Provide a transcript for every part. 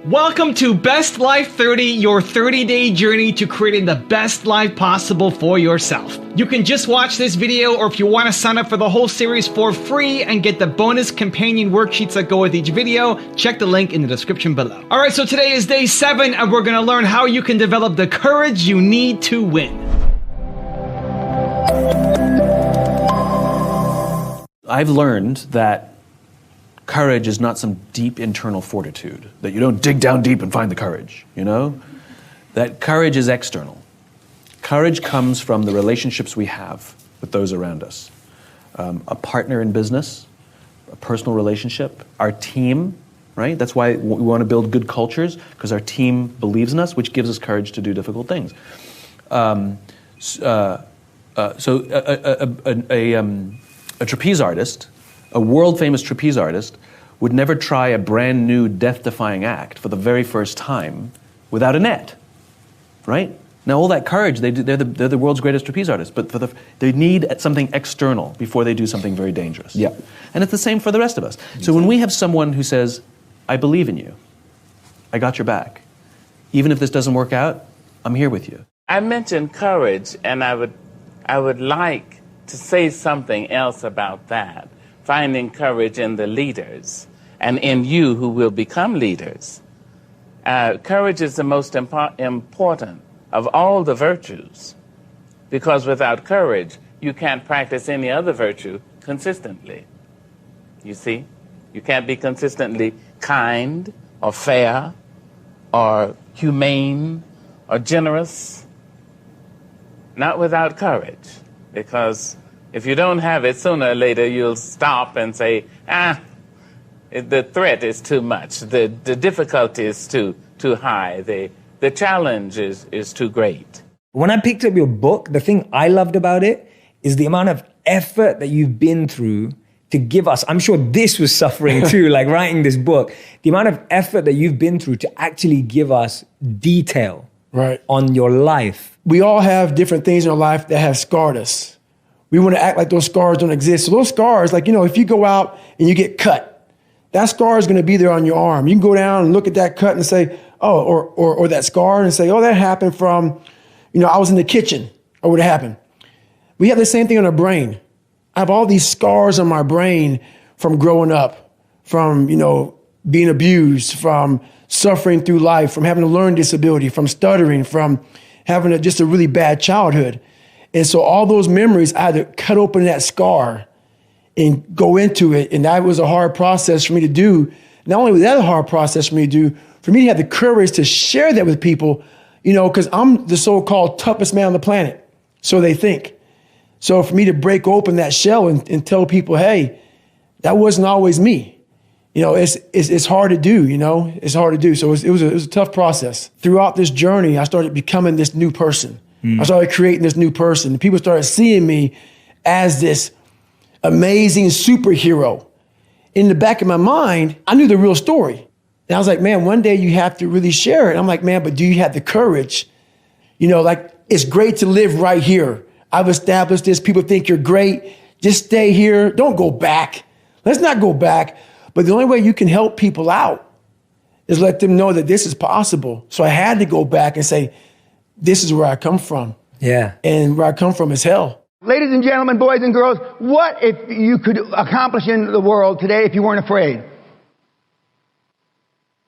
Welcome to Best Life 30, your 30-day journey to creating the best life possible for yourself. You can just watch this video, or if you want to sign up for the whole series for free and get the bonus companion worksheets that go with each video, check the link in the description below. All right, so today is day 7, and we're going to learn how you can develop the courage you need to win. I've learned that courage is not some deep internal fortitude, that you don't dig down deep and find the courage, you know? That courage is external. Courage comes from the relationships we have with those around us. A partner in business, a personal relationship, our team, right? That's why we want to build good cultures, because our team believes in us, which gives us courage to do difficult things. A trapeze artist, a world-famous trapeze artist, would never try a brand new death-defying act for the very first time without a net, right? Now, all that courage, they're the world's greatest trapeze artists, but they need something external before they do something very dangerous. Yeah. And it's the same for the rest of us. So when we have someone who says, I believe in you, I got your back, even if this doesn't work out, I'm here with you. I mentioned courage, and I would like to say something else about that. Finding courage in the leaders and in you who will become leaders. Courage is the most important of all the virtues, because without courage, you can't practice any other virtue consistently. You see? You can't be consistently kind or fair or humane or generous. Not without courage, because if you don't have it, sooner or later you'll stop and say, the threat is too much, the difficulty is too high, the challenge is too great. When I picked up your book, the thing I loved about it is the amount of effort that you've been through to give us. I'm sure this was suffering too, like writing this book. The amount of effort that you've been through to actually give us detail on your life. We all have different things in our life that have scarred us. We want to act like those scars don't exist. So those scars, like, you know, if you go out and you get cut, that scar is going to be there on your arm. You can go down and look at that cut and say, oh, or that scar and say, oh, that happened from, you know, I was in the kitchen, or what happened. We have the same thing on our brain. I have all these scars on my brain from growing up, from, you know, being abused, from suffering through life, from having a learning disability, from stuttering, from having just a really bad childhood. And so all those memories, I had to cut open that scar and go into it. And that was a hard process for me to do. Not only was that a hard process for me to do, for me to have the courage to share that with people, you know, because I'm the so-called toughest man on the planet. So they think. So for me to break open that shell and tell people, hey, that wasn't always me. You know, it's hard to do, you know, it's hard to do. So it was a tough process. Throughout this journey, I started becoming this new person. I started creating this new person. And people started seeing me as this amazing superhero. In the back of my mind, I knew the real story. And I was like, man, one day you have to really share it. I'm like, man, but do you have the courage? You know, like, it's great to live right here. I've established this. People think you're great. Just stay here. Don't go back. Let's not go back. But the only way you can help people out is let them know that this is possible. So I had to go back and say, this is where I come from. Yeah. And where I come from is hell. Ladies and gentlemen, boys and girls, what if you could accomplish in the world today if you weren't afraid?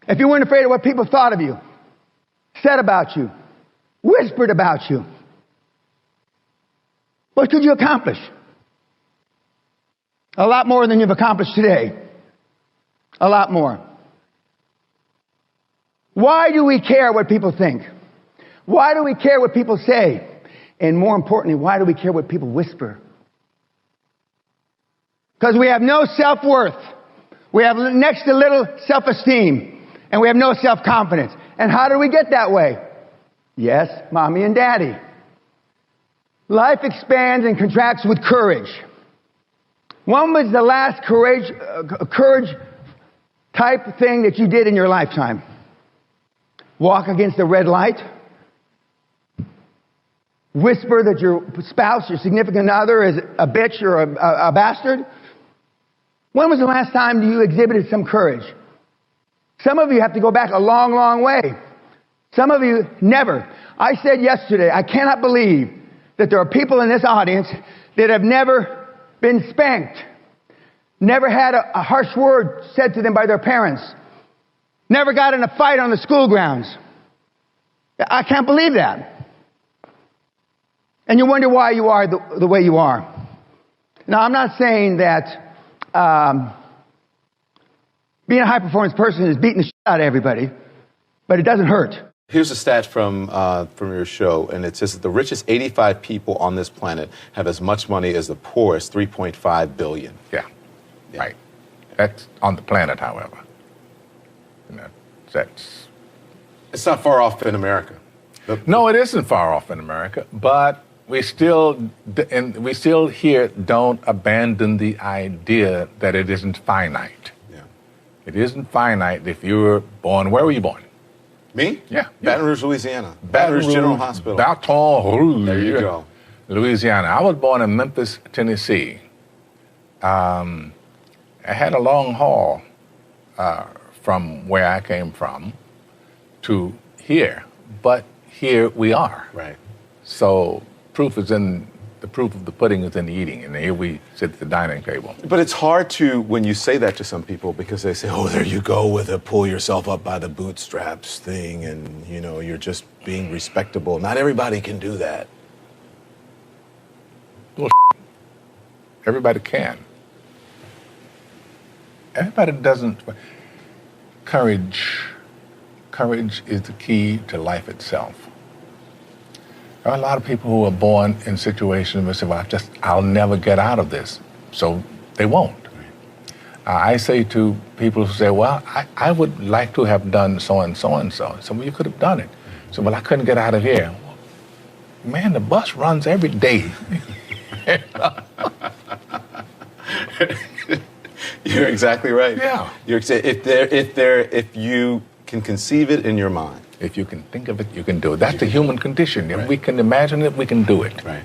If you weren't afraid of what people thought of you, said about you, whispered about you, what could you accomplish? A lot more than you've accomplished today. A lot more. Why do we care what people think? Why do we care what people say? And more importantly, why do we care what people whisper? Because we have no self-worth. We have next to little self-esteem. And we have no self-confidence. And how do we get that way? Yes, mommy and daddy. Life expands and contracts with courage. When was the last courage type thing that you did in your lifetime? Walk against a red light? Whisper that your spouse, your significant other, is a bitch or a bastard? When was the last time you exhibited some courage? Some of you have to go back a long, long way. Some of you never. I said yesterday, I cannot believe that there are people in this audience that have never been spanked, never had a harsh word said to them by their parents, never got in a fight on the school grounds. I can't believe that. And you wonder why you are the way you are. Now, I'm not saying that being a high-performance person is beating the shit out of everybody, but it doesn't hurt. Here's a stat from your show, and it says that the richest 85 people on this planet have as much money as the poorest 3.5 billion. Yeah, right. That's on the planet, however. You know, that's... It's not far off in America. No, it isn't far off in America, but we still here don't abandon the idea that it isn't finite. Yeah. It isn't finite if you were born, where were you born? Me? Yeah. Baton Rouge, Louisiana. Baton Rouge General Hospital. Baton Rouge. There you go. Louisiana. I was born in Memphis, Tennessee. I had a long haul from where I came from to here, but here we are. Right. So proof of the pudding is in the eating, and here we sit at the dining table. But it's hard to, when you say that to some people, because they say, oh, there you go with a pull yourself up by the bootstraps thing, and, you know, you're just being respectable. Not everybody can do that. Well, everybody can. Everybody doesn't. Courage is the key to life itself. There are a lot of people who are born in situations where they say, well, I'll never get out of this. So they won't. I say to people who say, well, I would like to have done so and so and so. So, well, you could have done it. So, well, I couldn't get out of here. Man, the bus runs every day. You're exactly right. Yeah. If you can conceive it in your mind. If you can think of it, you can do it. That's the human condition. If we can imagine it, we can do it. Right.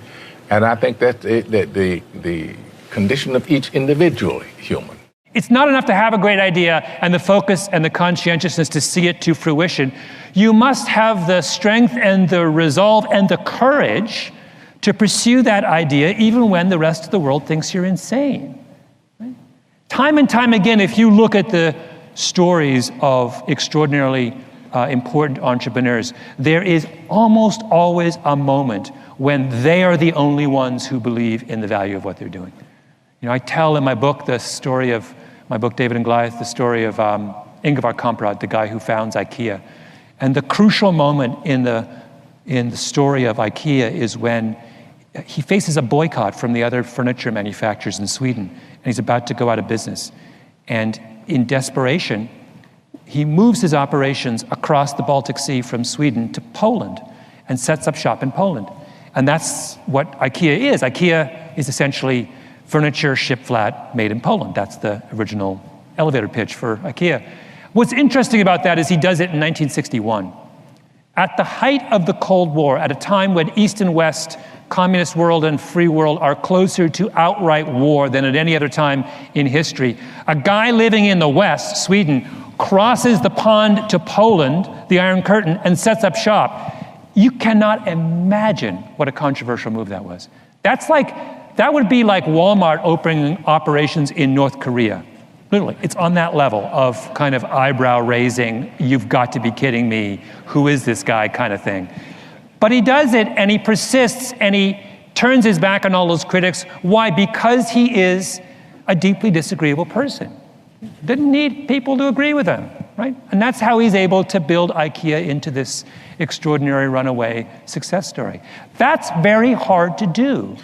And I think that's the condition of each individual human. It's not enough to have a great idea and the focus and the conscientiousness to see it to fruition. You must have the strength and the resolve and the courage to pursue that idea even when the rest of the world thinks you're insane. Right? Time and time again, if you look at the stories of extraordinarily important entrepreneurs, there is almost always a moment when they are the only ones who believe in the value of what they're doing. You know, I tell in my book the story of my book, David and Goliath, the story of Ingvar Kamprad, the guy who founds IKEA. And the crucial moment in the story of IKEA is when he faces a boycott from the other furniture manufacturers in Sweden, and he's about to go out of business. And in desperation, he moves his operations across the Baltic Sea from Sweden to Poland and sets up shop in Poland. And that's what IKEA is. IKEA is essentially furniture shipped flat made in Poland. That's the original elevator pitch for IKEA. What's interesting about that is he does it in 1961. At the height of the Cold War, at a time when East and West, communist world and free world are closer to outright war than at any other time in history, a guy living in the West, Sweden, crosses the pond to Poland, the Iron Curtain, and sets up shop. You cannot imagine what a controversial move that was. That would be like Walmart opening operations in North Korea. Literally, it's on that level of kind of eyebrow raising, you've got to be kidding me, who is this guy kind of thing. But he does it, and he persists, and he turns his back on all those critics. Why? Because he is a deeply disagreeable person. Didn't need people to agree with him, right? And that's how he's able to build IKEA into this extraordinary runaway success story. That's very hard to do.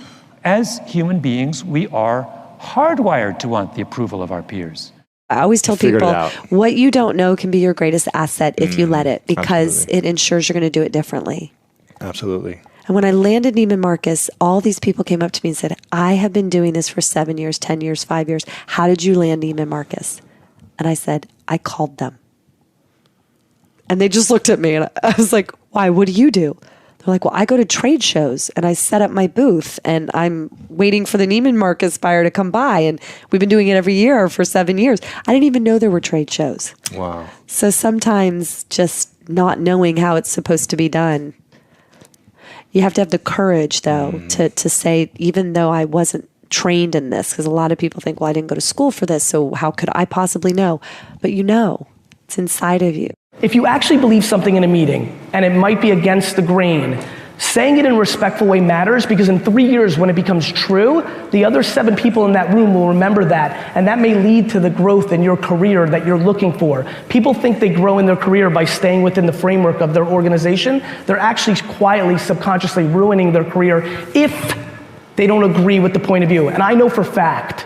As human beings, we are hardwired to want the approval of our peers. I always tell people, what you don't know can be your greatest asset if you let it, because absolutely. it ensures you're going to do it differently. Absolutely. And when I landed Neiman Marcus, all these people came up to me and said, I have been doing this for 7 years, 10 years, 5 years. How did you land Neiman Marcus? And I said, I called them. And they just looked at me and I was like, why? What do you do? They're like, well, I go to trade shows and I set up my booth and I'm waiting for the Neiman Marcus buyer to come by. And we've been doing it every year for 7 years. I didn't even know there were trade shows. Wow. So sometimes just not knowing how it's supposed to be done. You have to have the courage, though, to say, even though I wasn't trained in this, because a lot of people think, well, I didn't go to school for this, so how could I possibly know? But you know, it's inside of you. If you actually believe something in a meeting, and it might be against the grain, saying it in a respectful way matters, because in 3 years when it becomes true, the other 7 people in that room will remember that, and that may lead to the growth in your career that you're looking for. People think they grow in their career by staying within the framework of their organization. They're actually quietly, subconsciously ruining their career if they don't agree with the point of view. And I know for fact,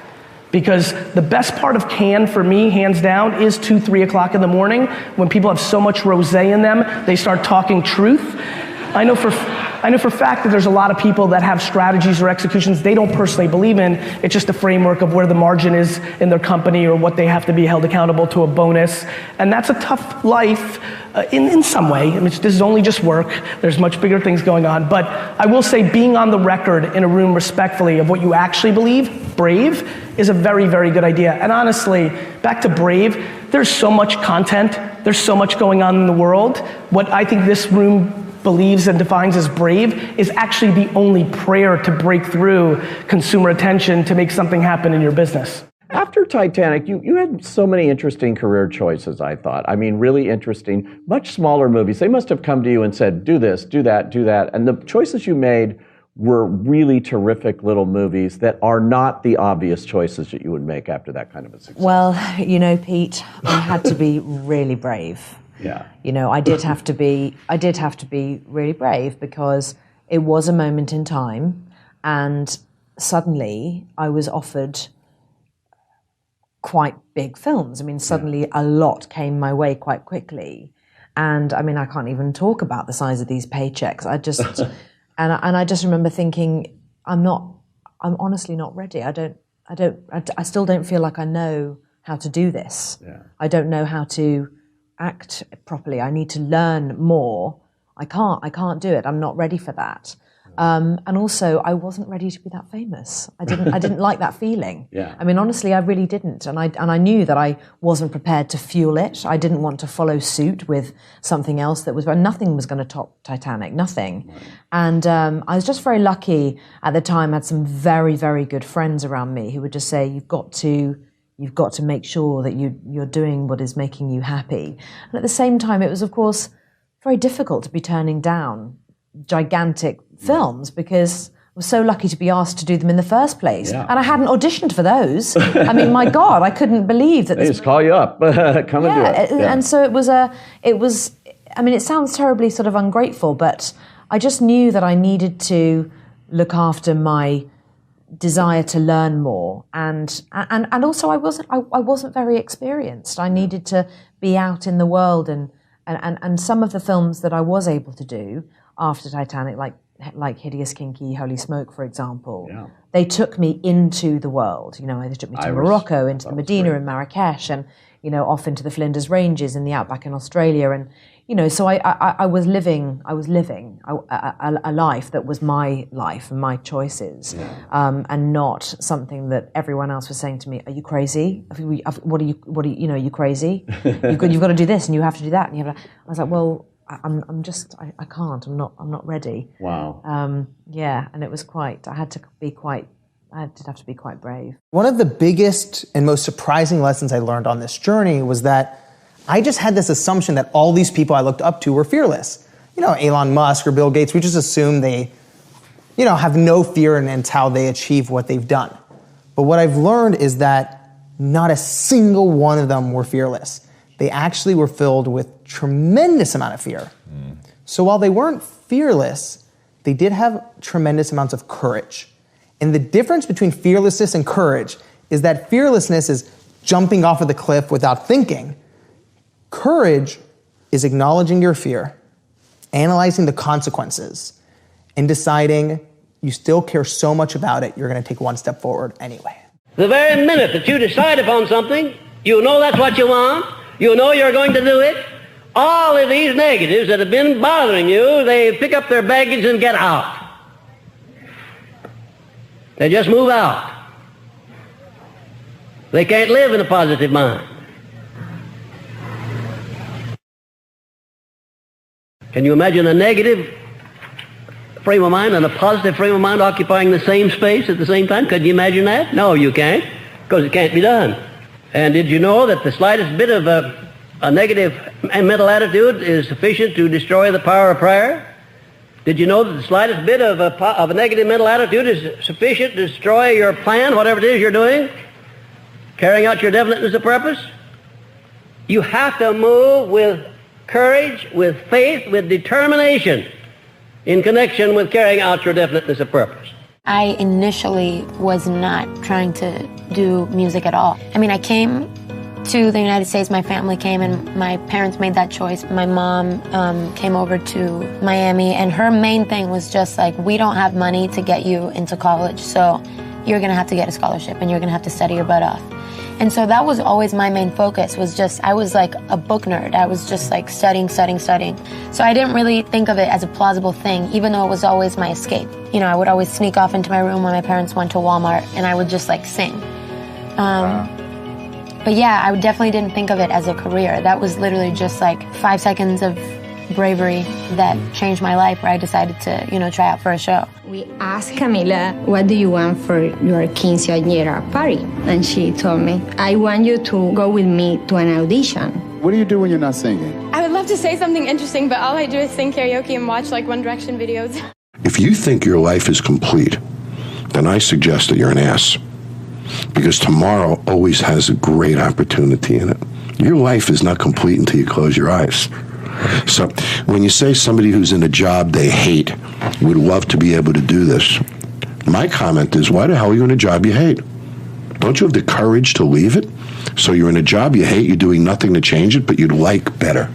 because the best part of Cannes for me, hands down, is 2, 3 o'clock in the morning when people have so much rosé in them, they start talking truth. I know for fact that there's a lot of people that have strategies or executions they don't personally believe in. It's just a framework of where the margin is in their company or what they have to be held accountable to a bonus. And that's a tough life in some way. I mean, this is only just work. There's much bigger things going on. But I will say being on the record in a room respectfully of what you actually believe, brave, is a very, very good idea. And honestly, back to brave, there's so much content. There's so much going on in the world. What I think this room believes and defines as brave is actually the only prayer to break through consumer attention to make something happen in your business. After Titanic, you had so many interesting career choices, I thought. I mean, really interesting, much smaller movies. They must have come to you and said, do this, do that, do that. And the choices you made were really terrific little movies that are not the obvious choices that you would make after that kind of a success. Well, you know, Pete, I had to be really brave. Yeah. You know, I did have to be really brave because it was a moment in time, and suddenly I was offered quite big films. I mean, suddenly a lot came my way quite quickly. And I mean, I can't even talk about the size of these paychecks. I just, and I just remember thinking, I'm honestly not ready. I still don't feel like I know how to do this. Yeah. I don't know how to act properly. I need to learn more. I can't do it. I'm not ready for that. And also, I wasn't ready to be that famous. I didn't like that feeling. Yeah. I mean, honestly, I really didn't. And I knew that I wasn't prepared to fuel it. I didn't want to follow suit with something else that was, nothing was going to top Titanic, nothing. Right. And I was just very lucky at the time. I had some very, very good friends around me who would just say, you've got to make sure that you're doing what is making you happy. And at the same time, it was, of course, very difficult to be turning down gigantic films because I was so lucky to be asked to do them in the first place. Yeah. And I hadn't auditioned for those. I mean, my God, I couldn't believe that. They just call you up, come and do it. Yeah. And so it was, I mean, it sounds terribly sort of ungrateful, but I just knew that I needed to look after my desire to learn more. And also I wasn't very experienced. I needed to be out in the world and some of the films that I was able to do after Titanic, like Hideous, Kinky, Holy Smoke, for example, they took me into the world. You know, they took me to Morocco, into the Medina and Marrakesh, and, you know, off into the Flinders Ranges and the outback in Australia. And, you know, so I was living a life that was my life and my choices, and not something that everyone else was saying to me, are you crazy? What are you, you know, are you crazy? You've got to do this and you have to do that. And I was like, well, I can't, I'm not ready. Wow. Yeah, and it was I did have to be quite brave. One of the biggest and most surprising lessons I learned on this journey was that I just had this assumption that all these people I looked up to were fearless. You know, Elon Musk or Bill Gates, we just assume they, you know, have no fear and it's how they achieve what they've done. But what I've learned is that not a single one of them were fearless. They actually were filled with tremendous amount of fear. So while they weren't fearless, they did have tremendous amounts of courage. And the difference between fearlessness and courage is that fearlessness is jumping off of the cliff without thinking. Courage is acknowledging your fear, analyzing the consequences, and deciding you still care so much about it, you're going to take one step forward anyway. The very minute that you decide upon something, you know that's what you want, you know you're going to do it, all of these negatives that have been bothering you, they pick up their baggage and get out. They just move out. They can't live in a positive mind. Can you imagine a negative frame of mind and a positive frame of mind occupying the same space at the same time? Could you imagine that? No, you can't, because it can't be done. And did you know that the slightest bit of a negative mental attitude is sufficient to destroy the power of prayer? Did you know that the slightest bit of a negative mental attitude is sufficient to destroy your plan, whatever it is you're doing, carrying out your definiteness of purpose? You have to move with courage, with faith, with determination in connection with carrying out your definiteness of purpose. I initially was not trying to do music at all. I mean, I came to the United States, my family came, and my parents made that choice. My mom came over to Miami, and her main thing was just like, we don't have money to get you into college, so you're gonna have to get a scholarship and you're gonna have to study your butt off. And so that was always my main focus, was just, I was like a book nerd. I was just like studying. So I didn't really think of it as a plausible thing, even though it was always my escape. You know, I would always sneak off into my room when my parents went to Walmart, and I would just like sing. But yeah, I definitely didn't think of it as a career. That was literally just like 5 seconds of bravery that changed my life, where I decided to, you know, try out for a show. We asked Camila, what do you want for your quinceañera party? And she told me, I want you to go with me to an audition. What do you do when you're not singing? I would love to say something interesting, but all I do is sing karaoke and watch like One Direction videos. If you think your life is complete, then I suggest that you're an ass. Because tomorrow always has a great opportunity in it. Your life is not complete until you close your eyes. So when you say somebody who's in a job they hate would love to be able to do this, my comment is, why the hell are you in a job you hate? Don't you have the courage to leave it? So you're in a job you hate, you're doing nothing to change it, but you'd like better.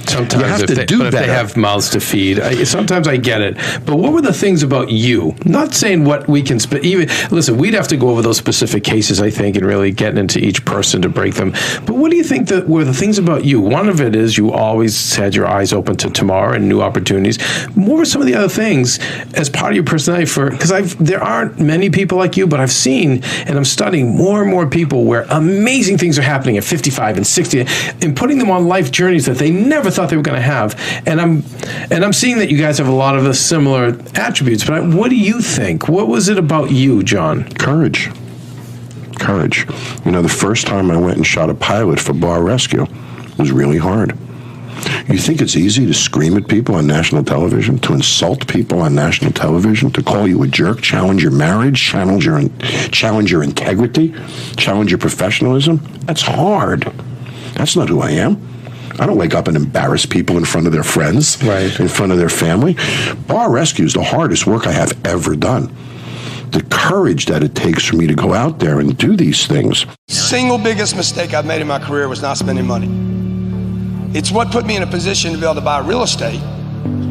Sometimes if they have mouths to feed, sometimes I get it. But what were the things about you? Not saying what we can listen, we'd have to go over those specific cases, I think, and really get into each person to break them. But what do you think that were the things about you? One of it is you always had your eyes open to tomorrow and new opportunities. What were some of the other things as part of your personality? Because there aren't many people like you, but I've seen and I'm studying more and more people where amazing things are happening at 55 and 60 and putting them on life journeys that they never thought they were going to have, and I'm seeing that you guys have a lot of the similar attributes. But what do you think? What was it about you, John? Courage. You know, the first time I went and shot a pilot for Bar Rescue was really hard. You think it's easy to scream at people on national television, to insult people on national television, to call you a jerk, challenge your marriage, challenge your integrity, challenge your professionalism? That's hard. That's not who I am. I don't wake up and embarrass people in front of their friends, in front of their family. Bar Rescue is the hardest work I have ever done. The courage that it takes for me to go out there and do these things. Single biggest mistake I've made in my career was not spending money. It's what put me in a position to be able to buy real estate,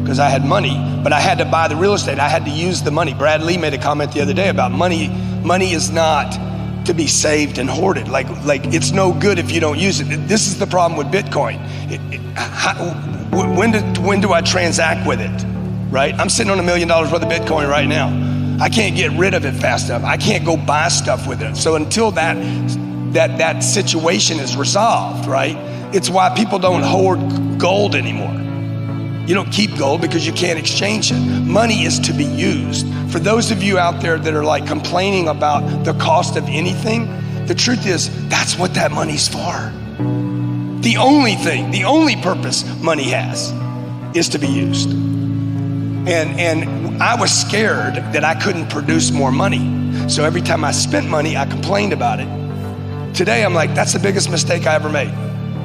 because I had money, but I had to buy the real estate. I had to use the money. Brad Lee made a comment the other day about money. Money is not to be saved and hoarded. Like it's no good if you don't use it. This is the problem with Bitcoin. When do I transact with it, right? I'm sitting on $1 million worth of Bitcoin right now. I can't get rid of it fast enough. I can't go buy stuff with it. So until that situation is resolved, right? It's why people don't hoard gold anymore. You don't keep gold because you can't exchange it. Money is to be used. For those of you out there that are like complaining about the cost of anything, the truth is that's what that money's for. The only purpose money has is to be used. And I was scared that I couldn't produce more money. So every time I spent money, I complained about it. Today, I'm like, that's the biggest mistake I ever made.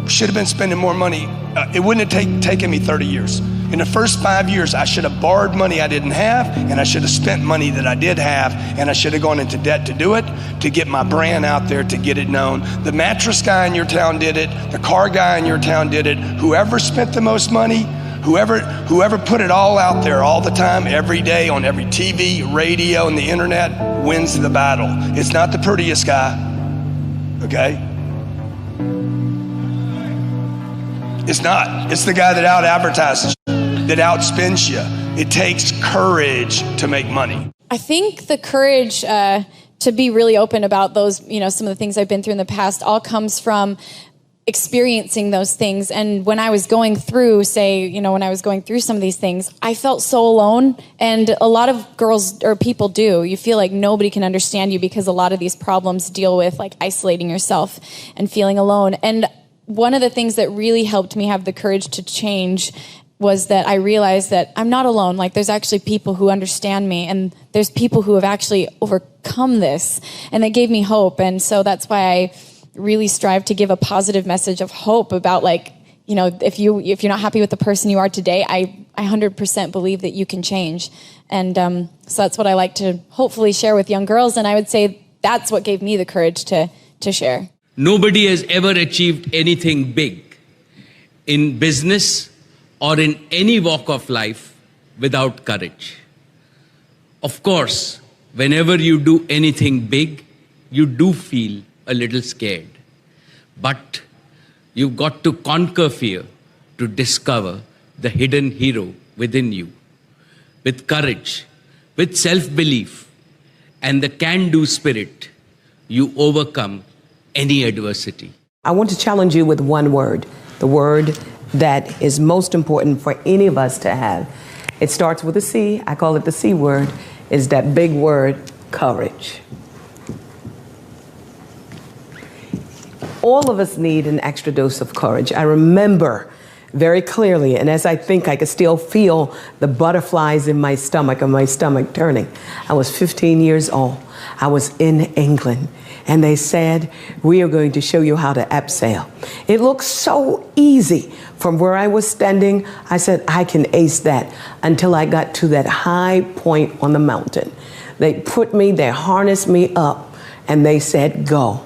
Should have been spending more money. It wouldn't have taken me 30 years. In the first 5 years, I should have borrowed money I didn't have, and I should have spent money that I did have, and I should have gone into debt to do it, to get my brand out there, to get it known. The mattress guy in your town did it. The car guy in your town did it. Whoever spent the most money, whoever put it all out there all the time, every day, on every TV, radio, and the internet, wins the battle. It's not the prettiest guy, okay? It's not. It's the guy that out-advertises, that outspends you. It takes courage to make money. I think the courage to be really open about those, some of the things I've been through in the past all comes from experiencing those things. And when I was going through, when I was going through some of these things, I felt so alone. And a lot of girls or people do. You feel like nobody can understand you because a lot of these problems deal with like isolating yourself and feeling alone. And one of the things that really helped me have the courage to change was that I realized that I'm not alone. Like there's actually people who understand me, and there's people who have actually overcome this, and that gave me hope. And so that's why I really strive to give a positive message of hope about if you're not happy with the person you are today, I 100% believe that you can change. And so that's what I like to hopefully share with young girls. And I would say that's what gave me the courage to share. Nobody has ever achieved anything big in business or in any walk of life without courage. Of course, whenever you do anything big, you do feel a little scared. But you've got to conquer fear to discover the hidden hero within you. With courage, with self-belief, and the can-do spirit, you overcome any adversity. I want to challenge you with one word, the word that is most important for any of us to have. It starts with a C. I call it the C word. Is that big word, courage. All of us need an extra dose of courage. I remember very clearly, and as I think I could still feel the butterflies in my stomach and my stomach turning. I was 15 years old. I was in England, and they said, we are going to show you how to abseil. It looked so easy. From where I was standing, I said, I can ace that, until I got to that high point on the mountain. They harnessed me up, and they said, go.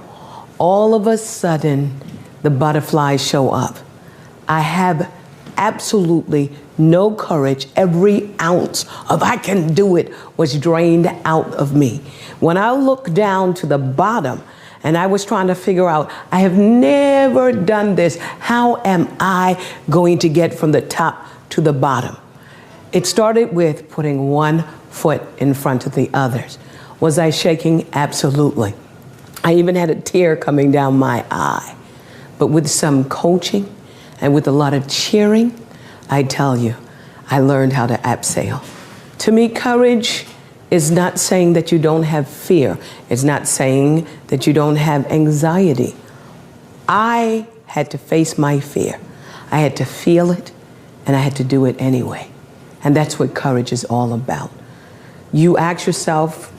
All of a sudden, the butterflies show up. I have absolutely no courage. Every ounce of I can do it was drained out of me. When I looked down to the bottom and I was trying to figure out, I have never done this. How am I going to get from the top to the bottom? It started with putting one foot in front of the others. Was I shaking? Absolutely. I even had a tear coming down my eye. But with some coaching and with a lot of cheering, I tell you, I learned how to abseil. To me, courage is not saying that you don't have fear. It's not saying that you don't have anxiety. I had to face my fear. I had to feel it, and I had to do it anyway. And that's what courage is all about. You ask yourself,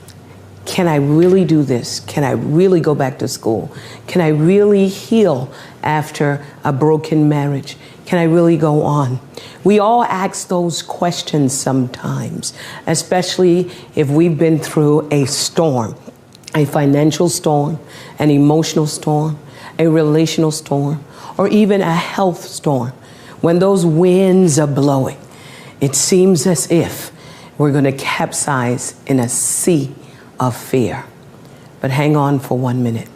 can I really do this? Can I really go back to school? Can I really heal after a broken marriage? Can I really go on? We all ask those questions sometimes, especially if we've been through a storm, a financial storm, an emotional storm, a relational storm, or even a health storm. When those winds are blowing, it seems as if we're going to capsize in a sea of fear. But hang on for 1 minute.